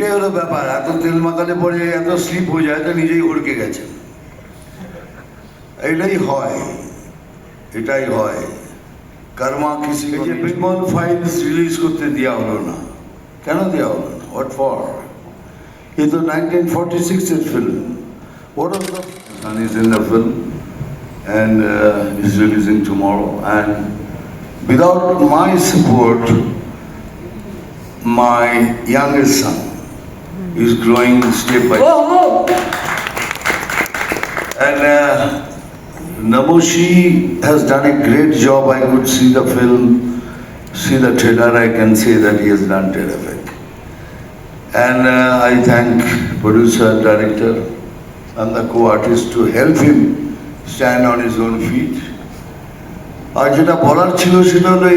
এইটাই হলো ব্যাপার, এত তেল মাখালে পরে এত স্লিপ হয়ে যায় তো নিজেই হড়কে গেছে। এটাই হয়, এটাই হয়। কর্মা কিসি এই যে বেঙ্গল ফাইলস রিলিজ করতে দেওয়া হলো না, কেন দেওয়া হলো না? What for? এ তো 1946 এর film. What was the son is in the film and is releasing tomorrow, and without my support my youngest son is growing step by step. And Namoshi has done a great job. I could see the film, see the trailer, I can say that he has done terrific. And I thank producer, director and the co-artist to help him stand on his own feet. আর যেটা বলার ছিল সেটা হলো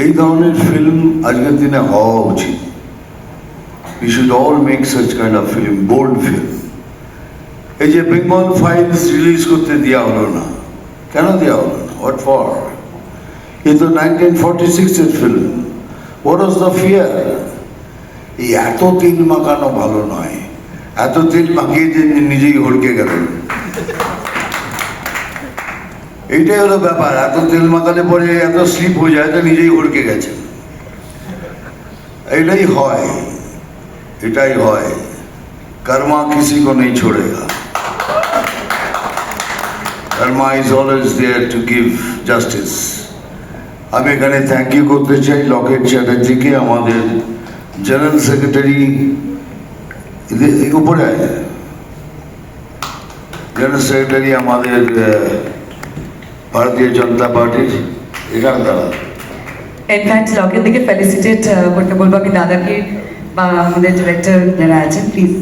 এই ধরনের film আজকের দিনে হওয়া উচিত। We should all make such kind of film, bold film. এই যে বেঙ্গল ফাইলস রিলিজ করতে দেওয়া হলো না, কেন দেওয়া হলো না? What for? এ তো 1946 এর film. What was the fear? এই এত তেল মাখানো ভালো নয়, এত তেল মাখিয়ে যে নিজেই হড়কে গেলেন। এইটাই হলো ব্যাপার, এত তেল মাখালে পরে এত স্লিপ হয়ে যায় তো নিজেই হড়কে গেছে। এটাই হয়, এটাই হয়। কর্মা কিসি কো নেই ছোড়েগা। কর্মা is always there to give justice. আমি এখানে থ্যাংক ইউ করতে চাই লকেট চ্যাটার্জিকে, আমাদের জেনারেল সেক্রেটারি, উপরে জেনারেল সেক্রেটারি আমাদের ভারতীয় জনতা পার্টির এখানে দাঁড়া। ইনফ্যাক্ট লকের দিকে ফেলিসিটেট করতে বলবো আমি দাদাকে বা আমাদের ডিরেক্টর যারা আছেন, প্লিজ।